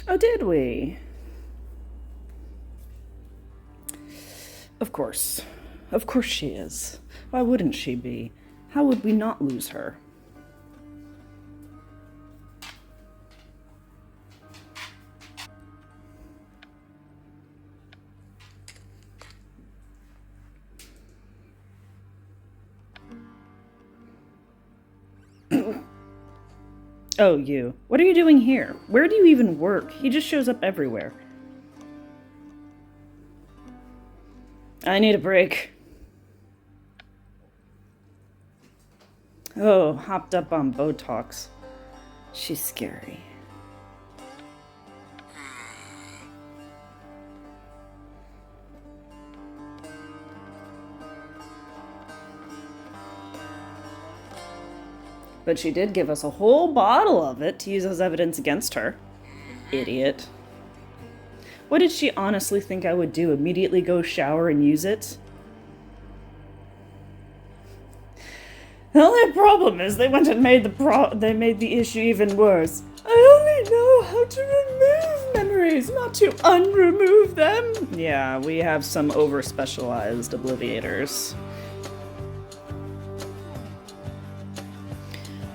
Oh, did we? Of course. Of course she is. Why wouldn't she be? How would we not lose her? Oh, you. What are you doing here? Where do you even work? He just shows up everywhere. I need a break. Oh, hopped up on Botox. She's scary. But she did give us a whole bottle of it to use as evidence against her. Idiot. What did she honestly think I would do? Immediately go shower and use it? The only problem is they went and made the issue even worse. I only know how to remove memories, not to unremove them. Yeah, we have some over-specialized obliviators.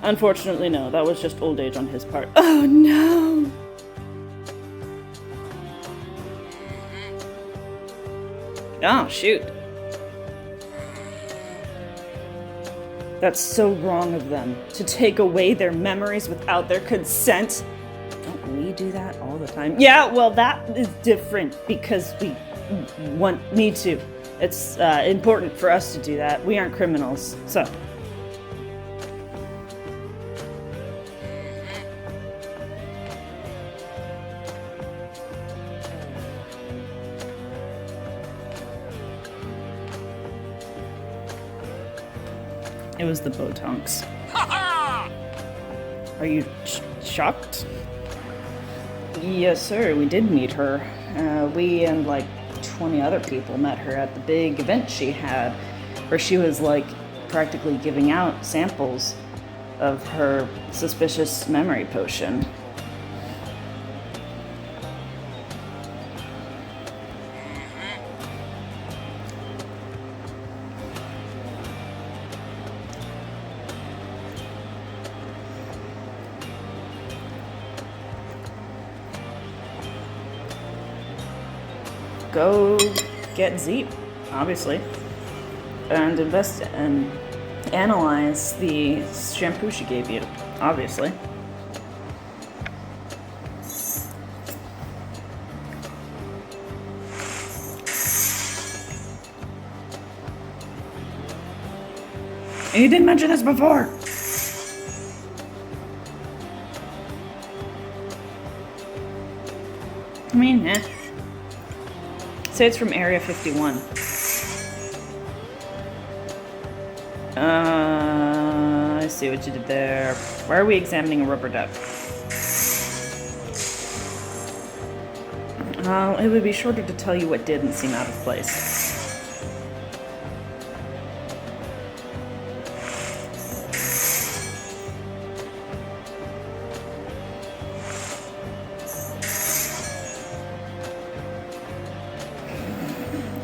Unfortunately, no. That was just old age on his part. Oh, no! Oh, shoot. That's so wrong of them, to take away their memories without their consent. Don't we do that all the time? Yeah, well, that is different because we need to. It's important for us to do that. We aren't criminals, so... It was the Botonks. Are you shocked? Yes, sir. We did meet her. We and like 20 other people met her at the big event she had, where she was like practically giving out samples of her suspicious memory potion. Go get Zeep, obviously, and invest and analyze the shampoo she gave you, obviously. And you didn't mention this before! I mean, eh. Say it's from Area 51. I see what you did there. Why are we examining a rubber duck? It would be shorter to tell you what didn't seem out of place.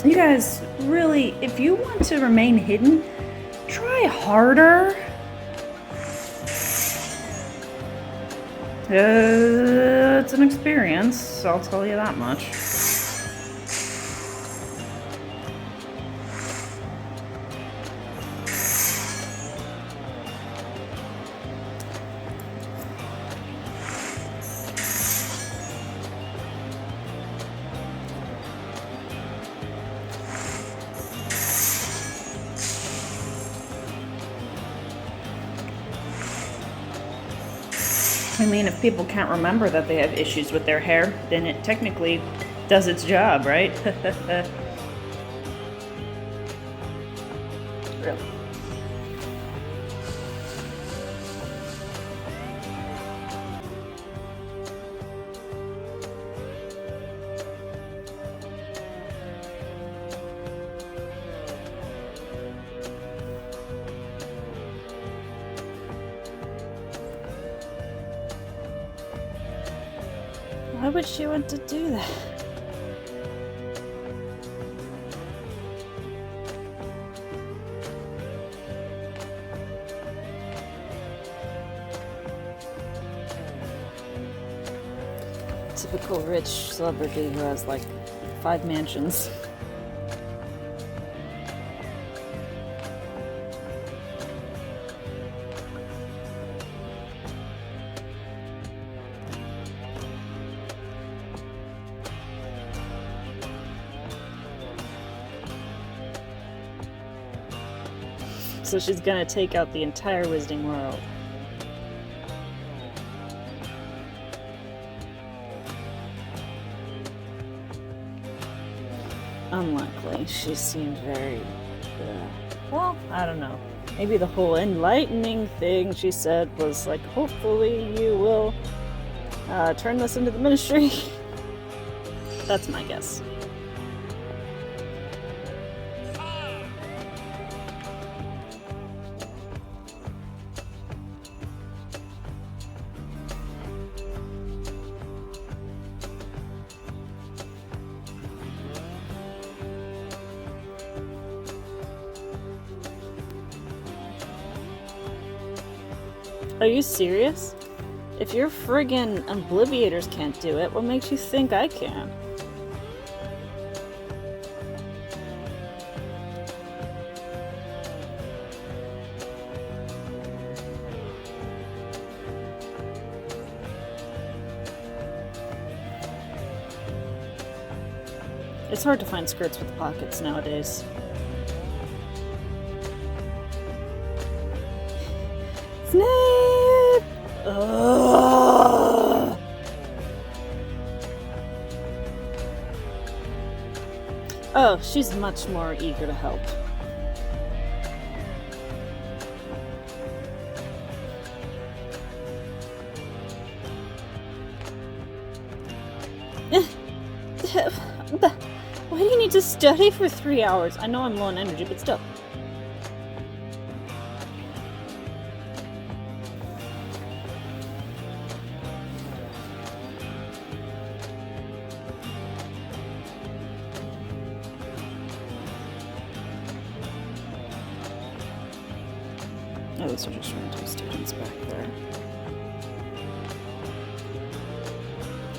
You guys, really, if you want to remain hidden, try harder. It's an experience, I'll tell you that much. I mean, if people can't remember that they have issues with their hair, then it technically does its job, right? Really. Why would she want to do that? Typical rich celebrity who has like 5 mansions. So she's gonna take out the entire Wizarding World. Unlikely. She seemed very... well, I don't know. Maybe the whole enlightening thing she said was like, hopefully you will turn this into the ministry. That's my guess. Are you serious? If your friggin' Obliviators can't do it, what makes you think I can? It's hard to find skirts with pockets nowadays. Snape! Ugh. Oh, she's much more eager to help. Why do you need to study for 3 hours? I know I'm low on energy, but still. Oh, those are just random students back there.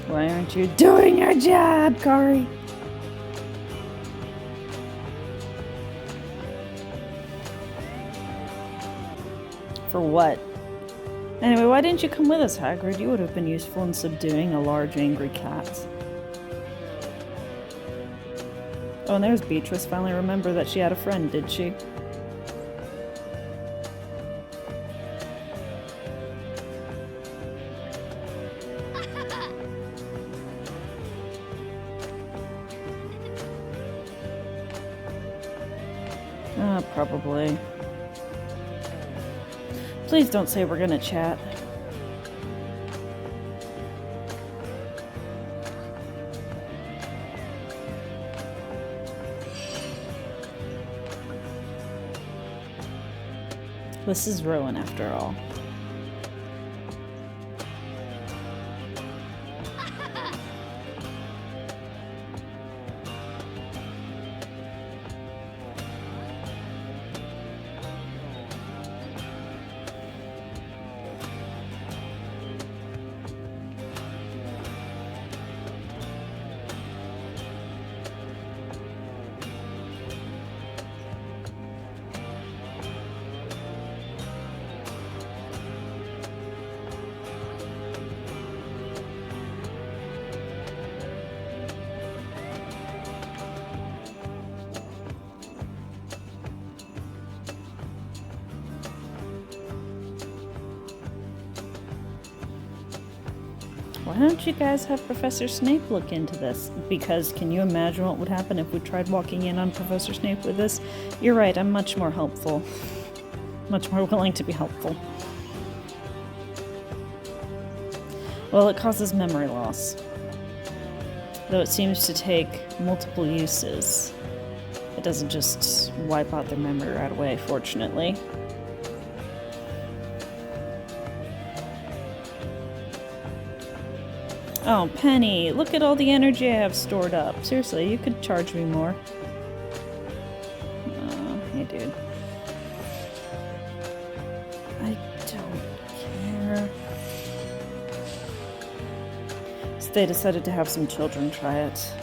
Why aren't you doing your job, Kari? For what? Anyway, why didn't you come with us, Hagrid? You would have been useful in subduing a large, angry cat. Oh, and there's Beatrice. Finally remember that she had a friend, did she? Probably. Please don't say we're gonna chat. This is Rowan after all. Why don't you guys have Professor Snape look into this? Because can you imagine what would happen if we tried walking in on Professor Snape with this? You're right, I'm much more helpful. Much more willing to be helpful. Well, it causes memory loss. Though it seems to take multiple uses. It doesn't just wipe out their memory right away, fortunately. Oh, Penny, look at all the energy I have stored up. Seriously, you could charge me more. Oh, hey, dude. I don't care. So they decided to have some children try it.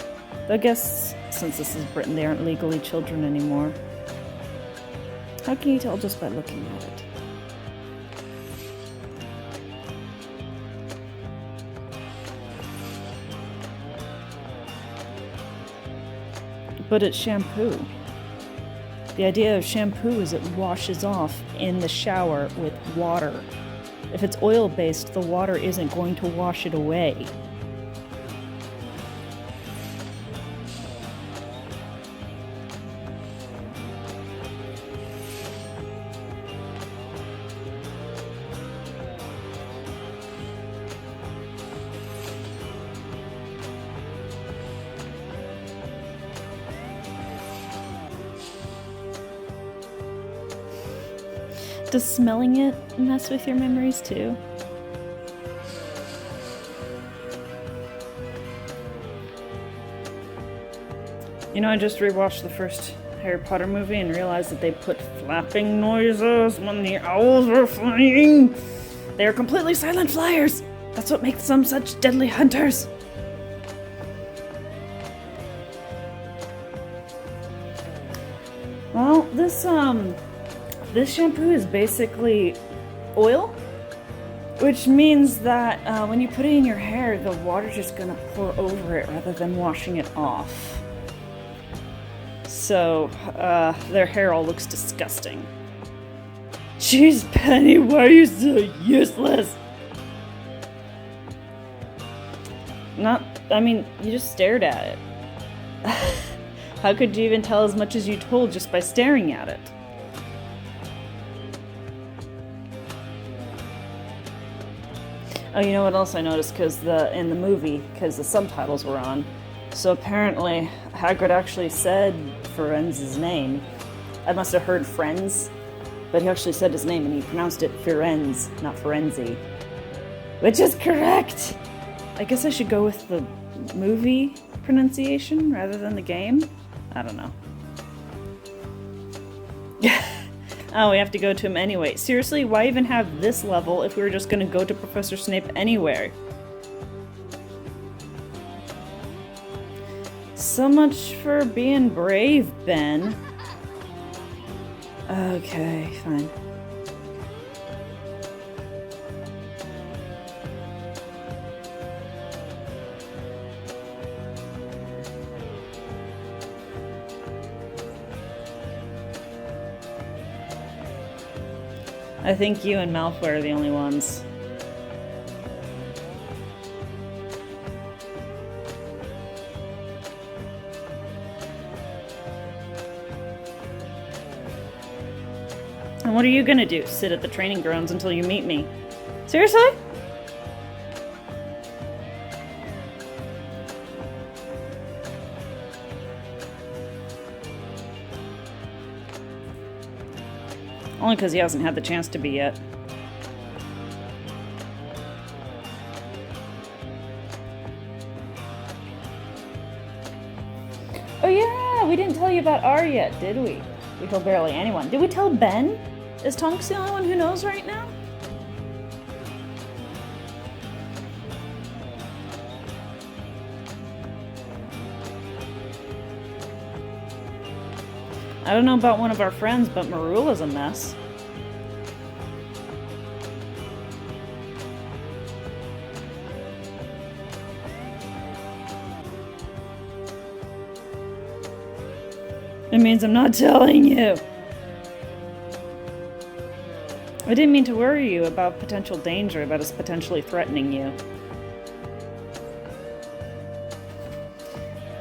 I guess since this is Britain, they aren't legally children anymore. How can you tell just by looking at it? But it's shampoo. The idea of shampoo is it washes off in the shower with water. If it's oil-based, the water isn't going to wash it away. Does smelling it mess with your memories too? You know, I just rewatched the first Harry Potter movie and realized that they put flapping noises when the owls were flying. They are completely silent flyers. That's what makes them such deadly hunters. Well, this shampoo is basically oil, which means that when you put it in your hair, the water's just gonna pour over it rather than washing it off. So, their hair all looks disgusting. Jeez, Penny, why are you so useless? You just stared at it. How could you even tell as much as you told just by staring at it? Oh, you know what else I noticed? In the movie, because the subtitles were on. So apparently, Hagrid actually said Firenz's name. I must have heard Friends, but he actually said his name and he pronounced it Firenze, not Firenze. Which is correct! I guess I should go with the movie pronunciation rather than the game? I don't know. Oh, we have to go to him anyway. Seriously, why even have this level if we were just gonna go to Professor Snape anywhere? So much for being brave, Ben. Okay, fine. I think you and Malfoy are the only ones. And what are you gonna do? Sit at the training grounds until you meet me? Seriously? Only because he hasn't had the chance to be yet. Oh yeah, we didn't tell you about R yet, did we? We told barely anyone. Did we tell Ben? Is Tonks the only one who knows right now? I don't know about one of our friends, but Marula's a mess. It means I'm not telling you. I didn't mean to worry you about potential danger, about us potentially threatening you.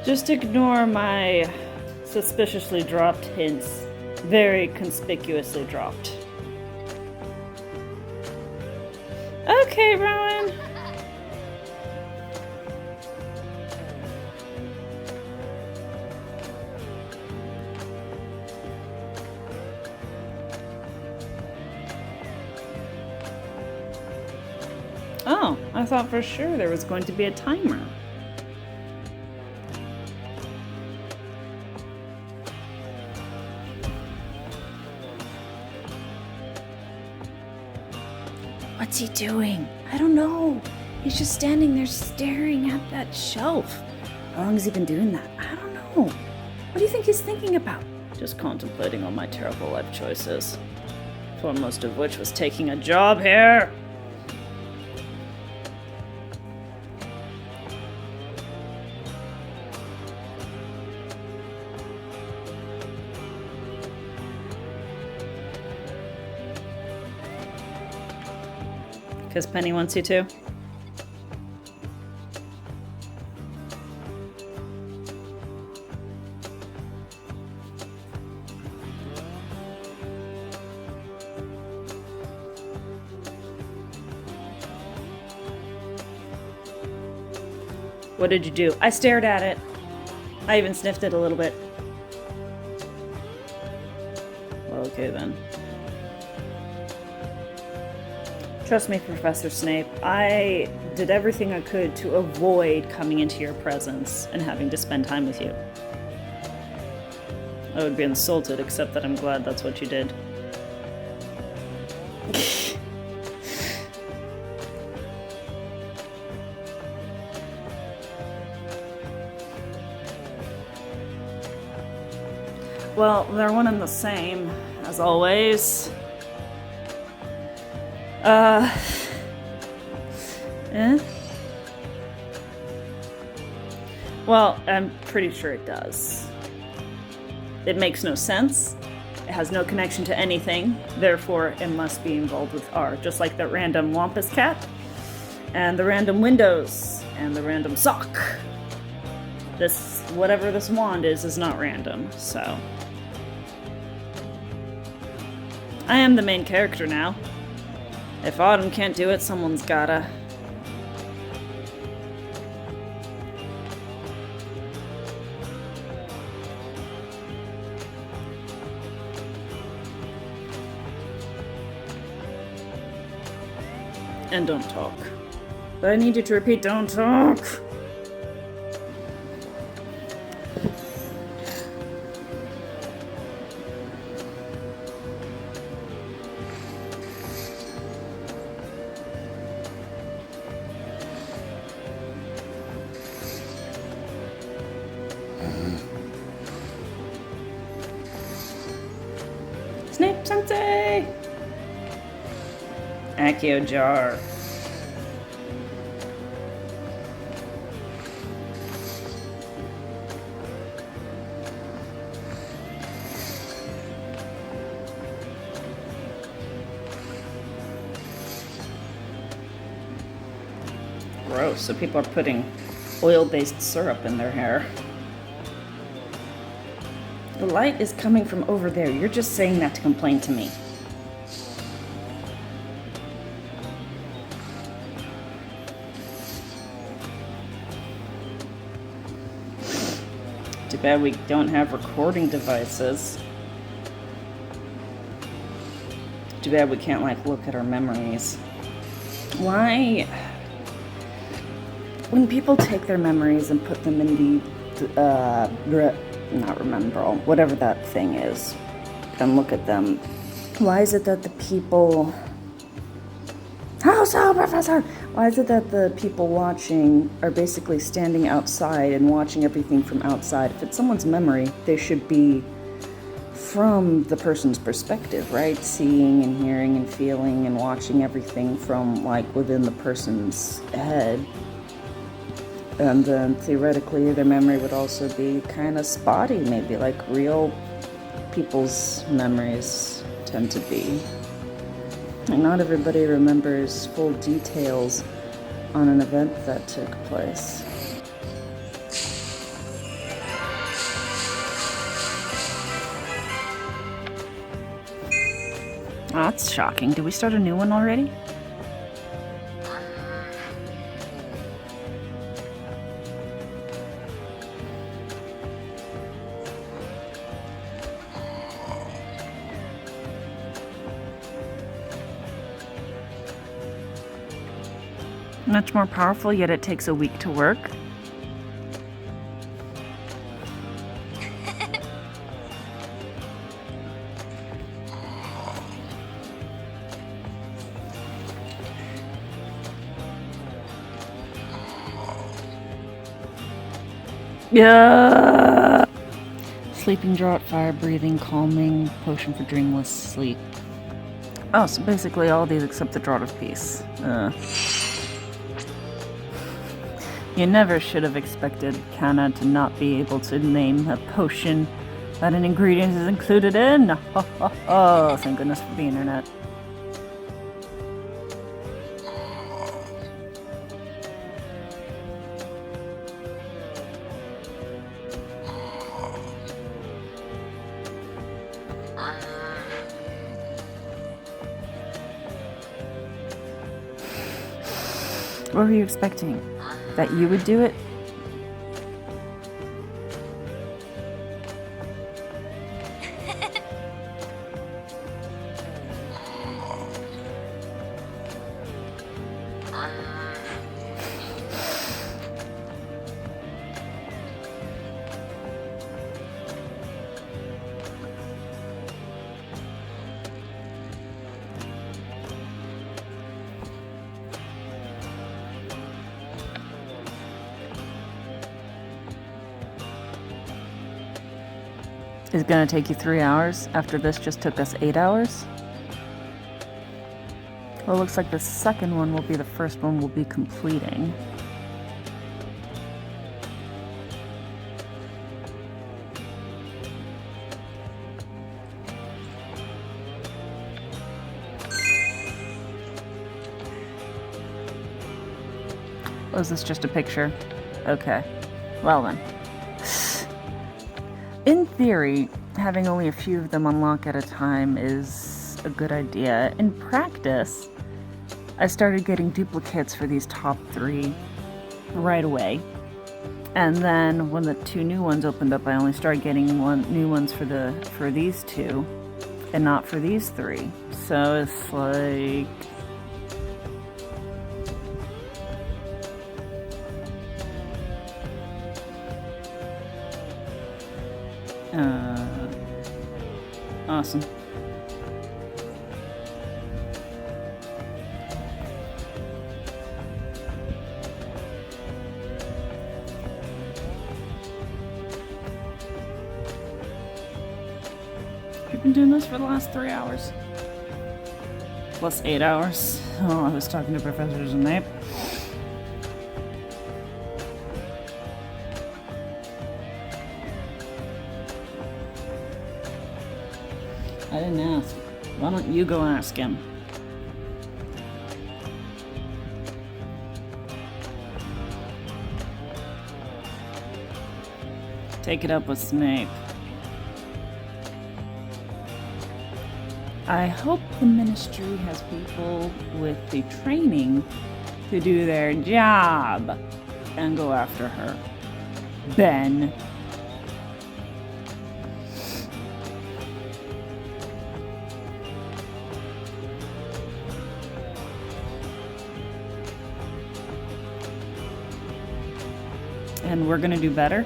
Just ignore my suspiciously dropped hints. Very conspicuously dropped. Okay, Rowan. Oh, I thought for sure there was going to be a timer. What's he doing? I don't know. He's just standing there staring at that shelf. How long has he been doing that? I don't know. What do you think he's thinking about? Just contemplating on my terrible life choices. Foremost of which was taking a job here. Because Penny wants you to? What did you do? I stared at it. I even sniffed it a little bit. Well, okay then. Trust me, Professor Snape, I did everything I could to avoid coming into your presence and having to spend time with you. I would be insulted, except that I'm glad that's what you did. Well, they're one and the same, as always. Well, I'm pretty sure it does. It makes no sense. It has no connection to anything. Therefore, it must be involved with art. Just like that random Wampus cat, and the random windows, and the random sock. This, whatever this wand is not random, so. I am the main character now. If Autumn can't do it, someone's gotta. And don't talk. But I need you to repeat, don't talk! Snape Sensei! Accio jar. Gross, so people are putting oil-based syrup in their hair. The light is coming from over there. You're just saying that to complain to me. Too bad we don't have recording devices. Too bad we can't, like, look at our memories. Why? When people take their memories and put them in the, not remember, whatever that thing is, and look at them, why is it that the people... How so, Professor? Why is it that the people watching are basically standing outside and watching everything from outside? If it's someone's memory, they should be from the person's perspective, right? Seeing and hearing and feeling and watching everything from, like, within the person's head. And then theoretically their memory would also be kind of spotty, maybe like real people's memories tend to be. And not everybody remembers full details on an event that took place. Oh, that's shocking. Did we start a new one already? Much more powerful, yet it takes a week to work. Yeah. Sleeping draught, fire breathing, calming, potion for dreamless sleep. Oh, so basically all these except the draught of peace. You never should have expected Kana to not be able to name a potion that an ingredient is included in. Oh, thank goodness for the internet. What were you expecting? That you would do it? Is it gonna take you 3 hours after this just took us 8 hours? Well, it looks like the second one will be the first one we'll be completing. Oh, is this just a picture? Okay. Well then. In theory, having only a few of them unlock at a time is a good idea. In practice, I started getting duplicates for these top 3 right away. And then when the 2 new ones opened up, I only started getting new ones for these 2 and not for these 3. So it's like awesome. We've been doing this for the last 3 hours. Plus 8 hours. Oh, I was talking to Professor Snape. I didn't ask. Why don't you go ask him? Take it up with Snape. I hope the Ministry has people with the training to do their job and go after her. Ben. And we're gonna do better?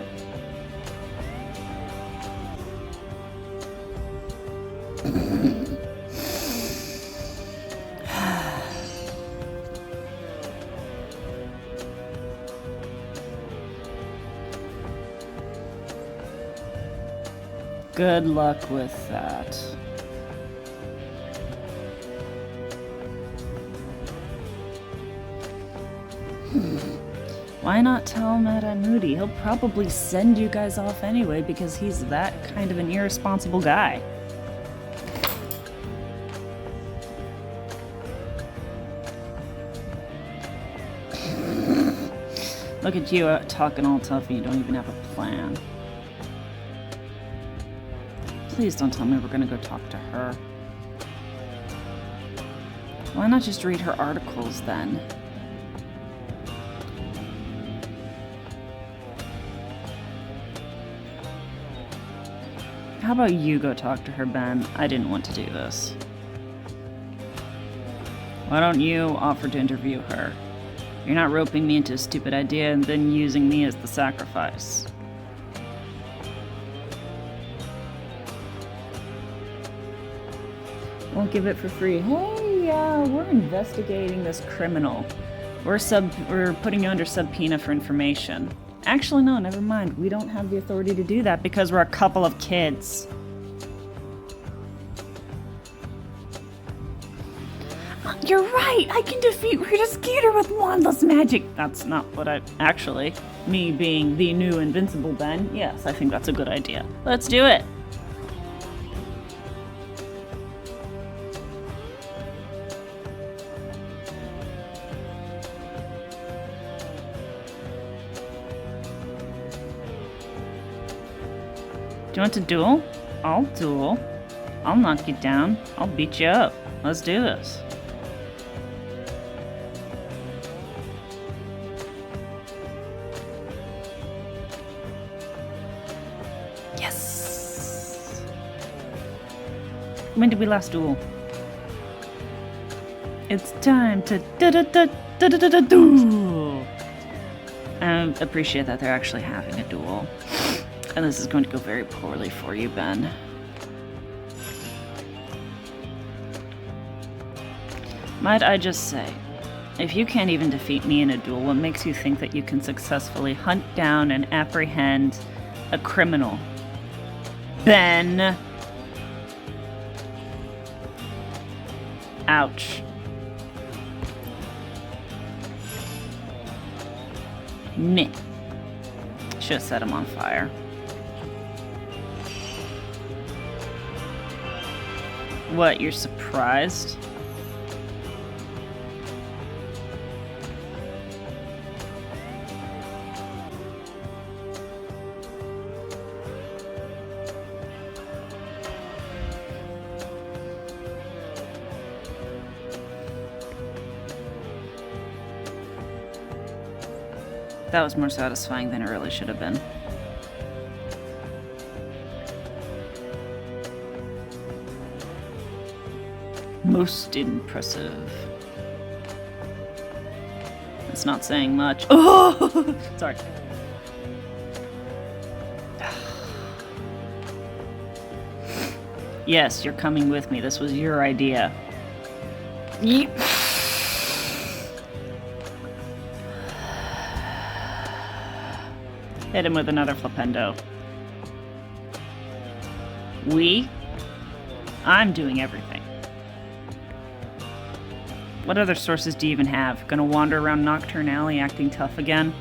Good luck with that. Why not tell Meta Moody? He'll probably send you guys off anyway because he's that kind of an irresponsible guy. Look at you talking all tough and you don't even have a plan. Please don't tell me we're gonna go talk to her. Why not just read her articles then? How about you go talk to her, Ben? I didn't want to do this. Why don't you offer to interview her? You're not roping me into a stupid idea and then using me as the sacrifice. Won't give it for free. Hey, we're investigating this criminal. We're putting you under subpoena for information. Actually, no, never mind. We don't have the authority to do that because we're a couple of kids. You're right! I can defeat Rita Skeeter with wandless magic! That's not what actually, me being the new invincible Ben, yes, I think that's a good idea. Let's do it! Do you want to duel? I'll duel. I'll knock you down. I'll beat you up. Let's do this. Yes! When did we last duel? It's time to duel! I appreciate that they're actually having a duel. And this is going to go very poorly for you, Ben. Might I just say, if you can't even defeat me in a duel, what makes you think that you can successfully hunt down and apprehend a criminal? Ben! Ouch. Meh. Should have set him on fire. What, you're surprised? That was more satisfying than it really should have been. Most impressive. It's not saying much. Oh! Sorry. Yes, you're coming with me. This was your idea. Yeep. Hit him with another flipendo. I'm doing everything. What other sources do you even have? Gonna wander around Nocturne Alley acting tough again?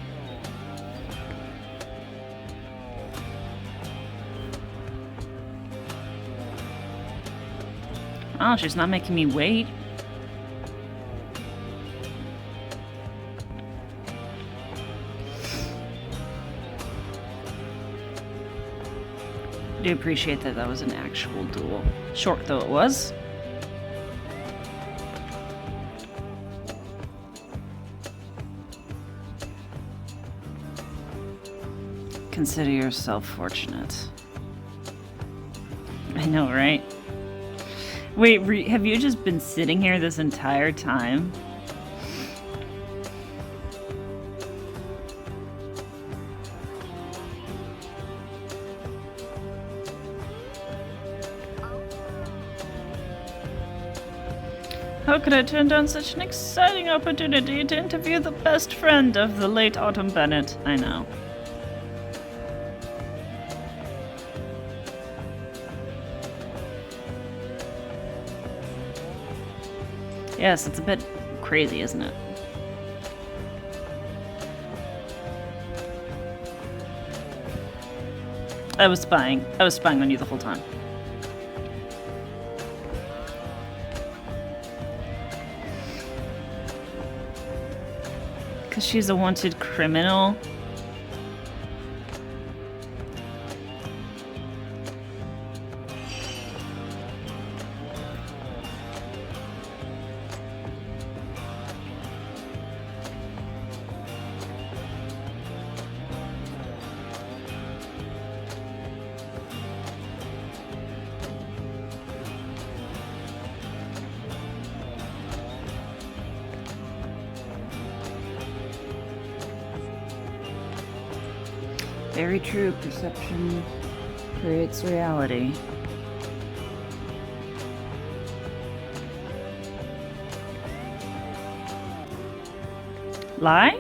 Oh, she's not making me wait. I do appreciate that was an actual duel. Short though it was. Consider yourself fortunate. I know, right? Wait, have you just been sitting here this entire time? How could I turn down such an exciting opportunity to interview the best friend of the late Autumn Bennett? I know. Yes, it's a bit crazy, isn't it? I was spying on you the whole time. Because she's a wanted criminal. Very true. Perception creates reality. Lie?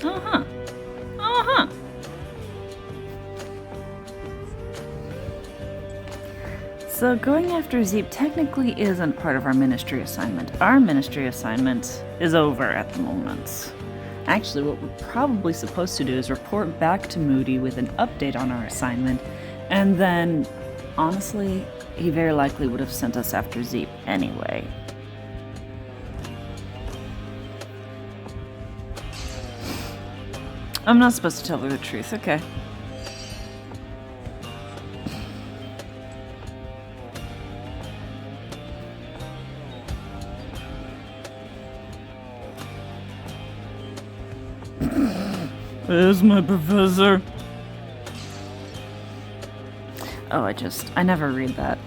Uh-huh. Uh-huh. So going after Zeep technically isn't part of our ministry assignment. Our ministry assignment is over at the moment. Actually, what we're probably supposed to do is report back to Moody with an update on our assignment, and then, honestly, he very likely would have sent us after Zeep anyway. I'm not supposed to tell her the truth, okay. Where's my professor? Oh, I never read that.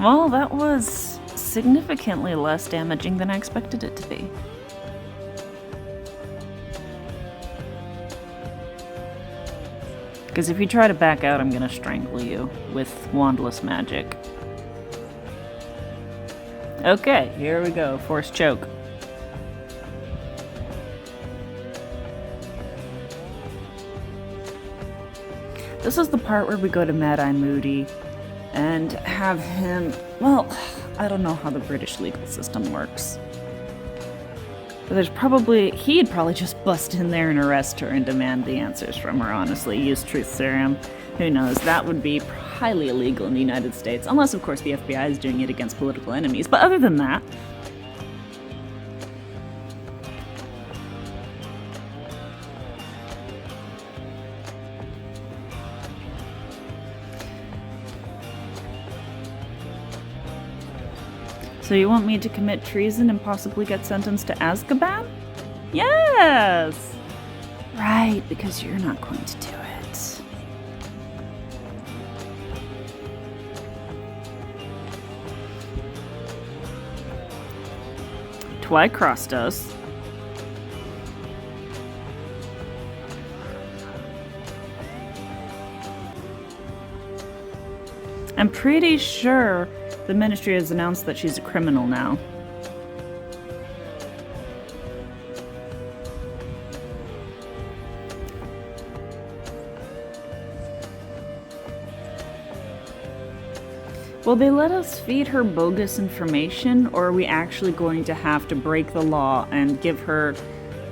Well, that was significantly less damaging than I expected it to be. Because if you try to back out, I'm gonna strangle you with wandless magic. Okay, here we go. Force choke. This is the part where we go to Mad-Eye Moody and have him, well, I don't know how the British legal system works. But he'd probably just bust in there and arrest her and demand the answers from her, honestly. Use truth serum. Who knows? That would be highly illegal in the United States. Unless, of course, the FBI is doing it against political enemies. But other than that... So you want me to commit treason and possibly get sentenced to Azkaban? Yes! Right, because you're not going to do it. Twycross does. I'm pretty sure the Ministry has announced that she's a criminal now. Will they let us feed her bogus information, or are we actually going to have to break the law and give her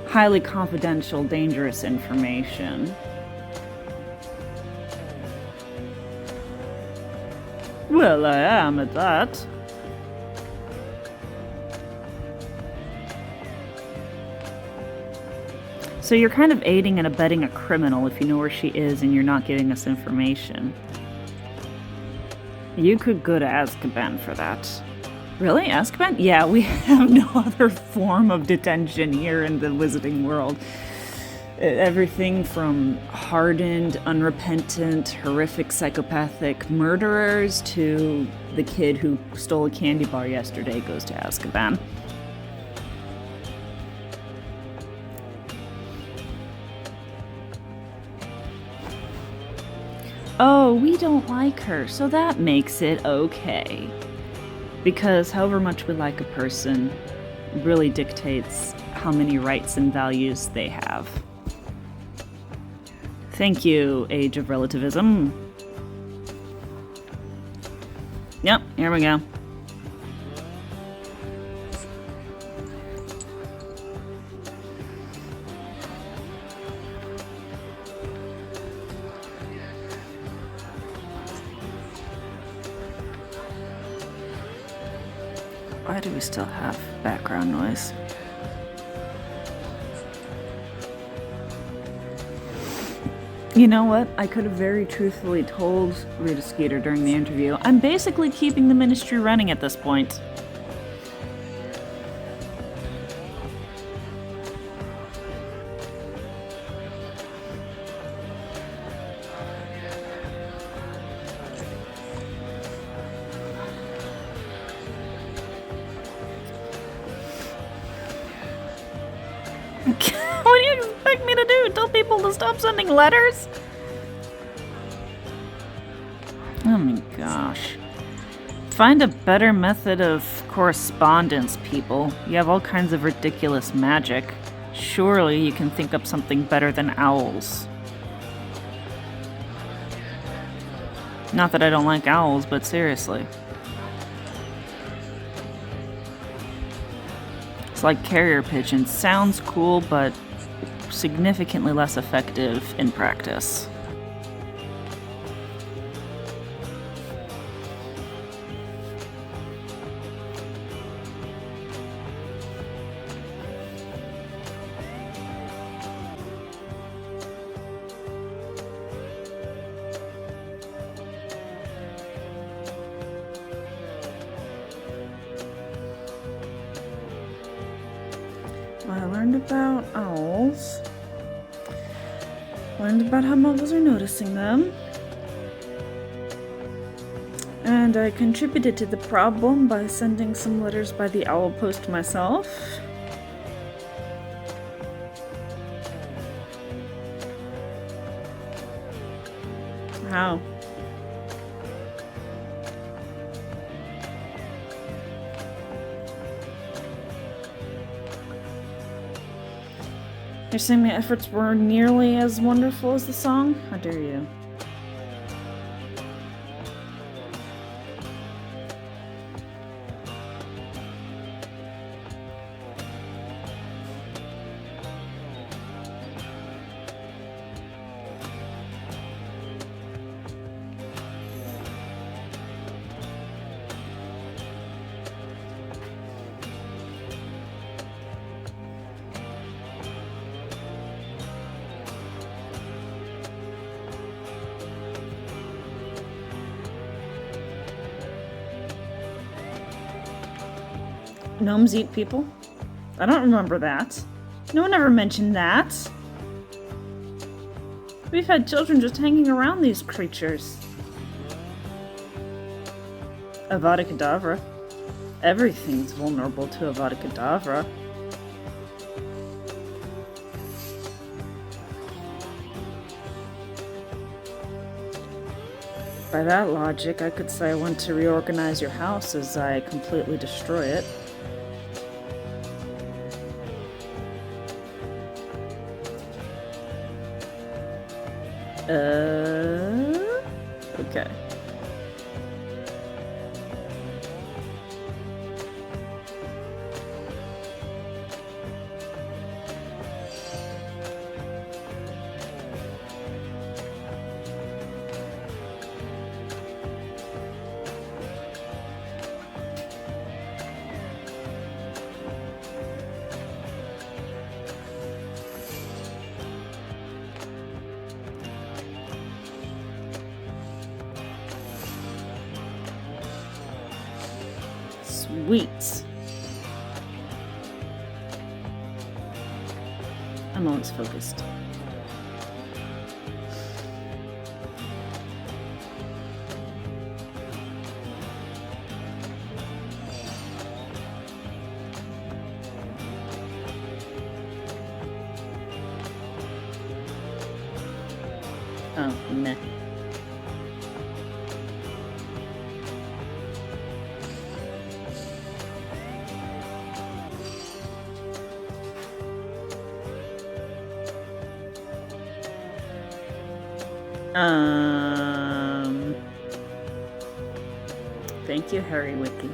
highly confidential, dangerous information? Well, I am at that. So you're kind of aiding and abetting a criminal if you know where she is and you're not giving us information. You could go to Azkaban for that. Really? Azkaban? Yeah, we have no other form of detention here in the Wizarding world. Everything from hardened, unrepentant, horrific, psychopathic murderers to the kid who stole a candy bar yesterday goes to Azkaban. Oh, we don't like her, so that makes it okay. Because however much we like a person really dictates how many rights and values they have. Thank you, Age of Relativism. Yep, here we go. Why do we still have background noise? You know what? I could have very truthfully told Rita Skeeter during the interview, I'm basically keeping the ministry running at this point. What do you expect me to do? Tell people to stop sending letters? Oh my gosh. Find a better method of correspondence, people. You have all kinds of ridiculous magic. Surely you can think up something better than owls. Not that I don't like owls, but seriously. It's like carrier pigeons. Sounds cool, but significantly less effective in practice. I learned about owls. Learned about how muggles are noticing them. And I contributed to the problem by sending some letters by the owl post myself. How? You're saying my efforts were nearly as wonderful as the song? How dare you? Gnomes eat people? I don't remember that. No one ever mentioned that. We've had children just hanging around these creatures. Avada Kedavra. Everything's vulnerable to Avada Kedavra. By that logic, I could say I want to reorganize your house as I completely destroy it. Okay. Sweet. I'm always focused. Oh, meh. Thank you, Harry Wiki.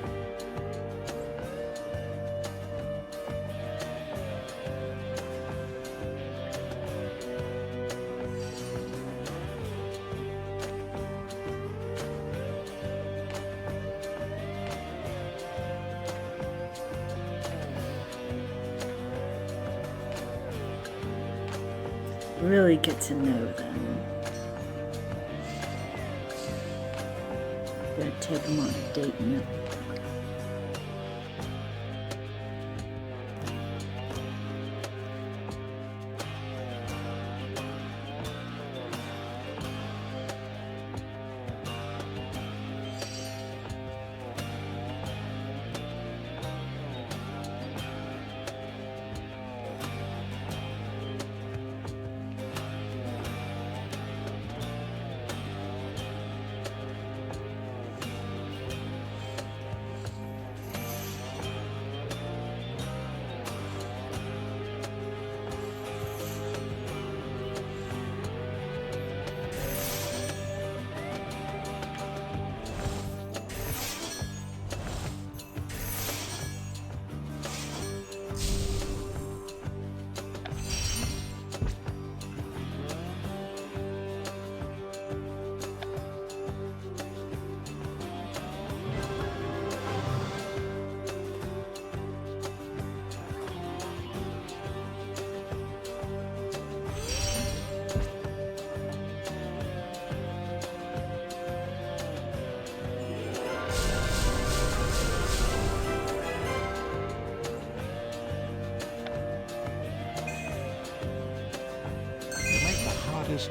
really get to know them. Gonna take them on a date and everything.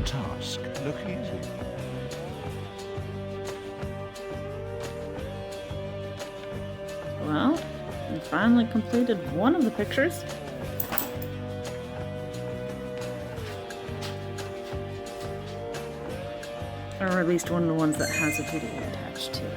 Task look easy. Well, we finally completed one of the pictures. Or at least one of the ones that has a video attached to it.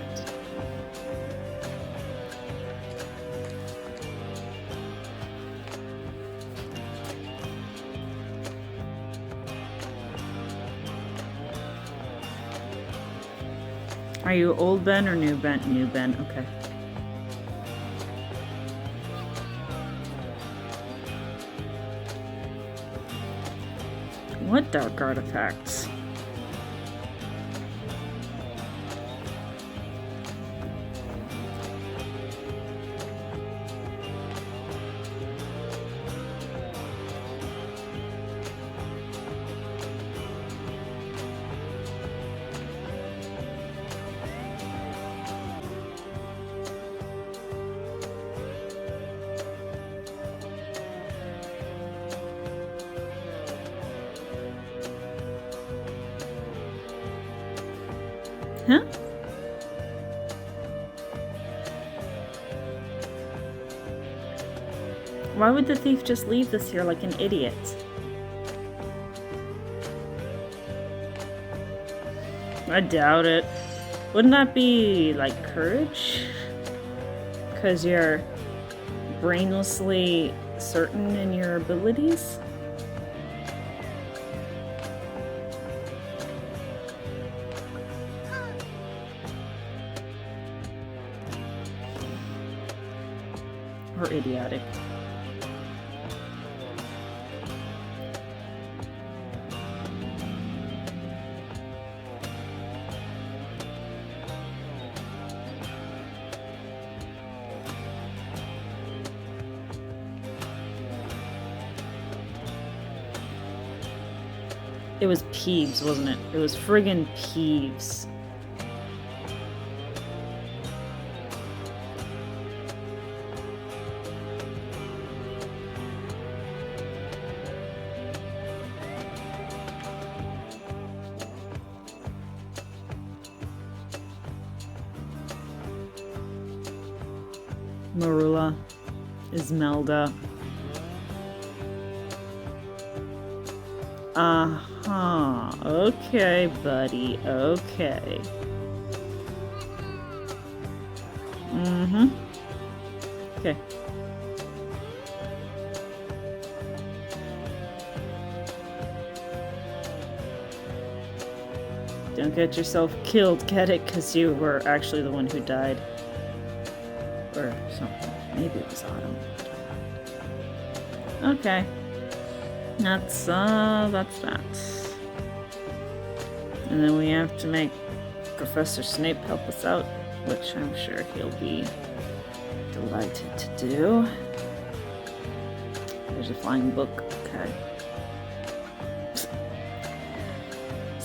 Are you old Ben or new Ben? New Ben, okay. What dark artifacts? Huh? Why would the thief just leave this here like an idiot? I doubt it. Wouldn't that be like courage? Because you're brainlessly certain in your abilities? Or idiotic. It was Peeves, wasn't it? It was friggin' Peeves. Marula, Ismelda. Uh-huh. Okay, buddy. Okay. Mm-hmm. Okay. Don't get yourself killed, get it? Because you were actually the one who died. Or something. Maybe it was Autumn. Okay. That's that. And then we have to make Professor Snape help us out, which I'm sure he'll be delighted to do. There's a flying book. Okay.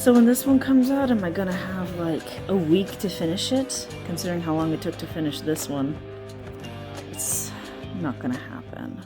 So when this one comes out, am I gonna have like a week to finish it? Considering how long it took to finish this one. It's not gonna happen.